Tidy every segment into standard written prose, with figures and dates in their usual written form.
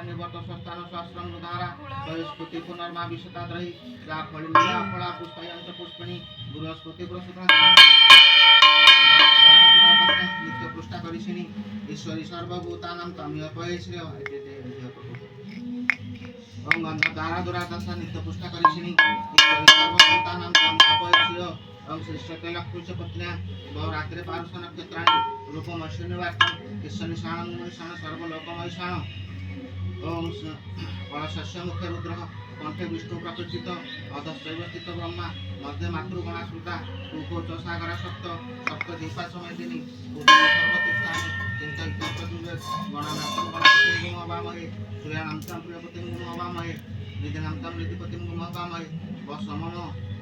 निवर्त स्वस्थान सहस्रम धारा बृहस्पति पुनर्मा विशताद्रहि जा फलिंदा फला पुष्पयंत पुष्पिणी बृहस्पति प्रसूता नित्य पुष्टा करिषिणी ईश्वरी सर्वभूतानां तमिय पये श्रेय ओम गंधकारा दुरादशा नित्य पुष्टा करिषिणी ईश्वरी सर्वभूतानां तमिय पये श्रेय ओम श्रेष्ठते लक्ष्मीच पत्न्या बहुरात्रे पारुष नक्षत्राणि रूपम अश्विनीवार्तम ईश्वरी शाण सर्वलोकमयशाण ओम फलशस्य मुखे रुद्र कंठे विष्णु प्रकृतित अधश्चैव स्थित ब्रह्मा मध्य मातृगणा श्रुता पूर्वोच्च सागरा सप्त सप्त दीपा समेदिनी सर्वतीर्थानि चिंतयित्वा प्रजुवे गणानां गणपतिं गुमवामहे श्रेयाणां प्रियपतिं गुमवामहे निधिनां निधिपतिं गुमवामहे वसमम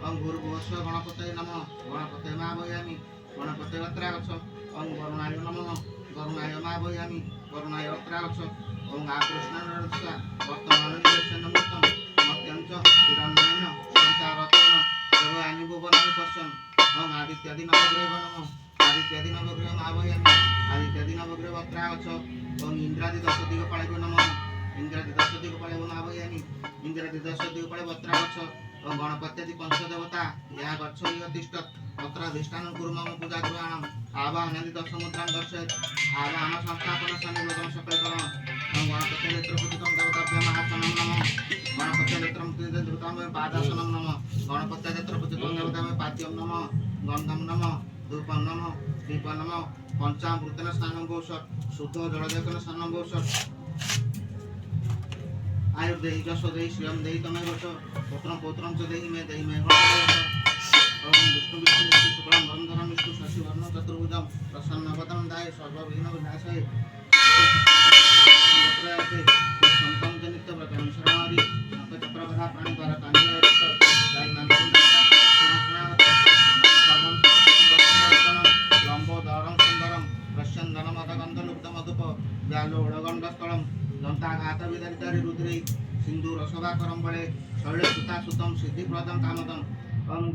ओम भूर्भुवस्व गणपतये नमः गणपतये मावयामि गणपतये अत्रागच्छ ओम वरुणाय नमः वरुणाय मावयामि वरुणाय अत्रागच्छ ओम आकृष्णनरस्या वर्तमान निवेशन नमस्तम मत्यंच हिरण्येन संतारतेन देवानि भुवनानि पश्यन् ओम आदित्यादि नवग्रह नमः आदित्यादि नवग्रह मावयामि आदित्यादि नवग्रह अत्रागच्छ ओम इंद्रादि दश दिगपालयो नमः इंद्रादि दश दिगपालयो मावयामि इंद्रादि दश दिगपालयो अत्रागच्छ ओम गणपत्यादि पंचदेवता या गच्छ यतिष्ठत् अत्राधिष्ठानं कुरु मम पूजा गृहाणाम् आवाहनादि दशमुद्रां दर्शयत् आवाहन संस्थापन सन्निवेदन सकलकरण ओम गणपते नेत्रपतितं देवताभ्यः आसनं नमः गणपते नेत्रपतितं देवताभ्यः पादासनं नमः गणपते नेत्रपतितं देवताभ्यः पाद्यं नमः गन्धं नमः धूपं नमः दीपं नमः पंचामृतेन स्नानं गौषट् शुद्ध जलदेकेन स्नानं गौषट् आयुर्देहि जशो देहि श्रियं देहि तमेव च पुत्रं पौत्रं च देहि मे ओम विष्णु विष्णु शुक्लं वरं विष्णु शशिवर्णं चतुर्भुजं प्रसन्नवदनं दाय सर्वविघ्न विनाशाय संतं च नित्यव्रतं शरणारि नखचक्रवधा प्राणिद्वारा कान्ययत् दाय मानसं लंबोदरं सुन्दरं प्रस्यन्दनमदगन्धलुब्धमधुप व्यालोडगण्डस्थलं दन्ताघातविदरितारि रुद्रै सिन्दूरशोभाकरं बले शैलसुता सुतं सिद्धिप्रदं कामदम् ओम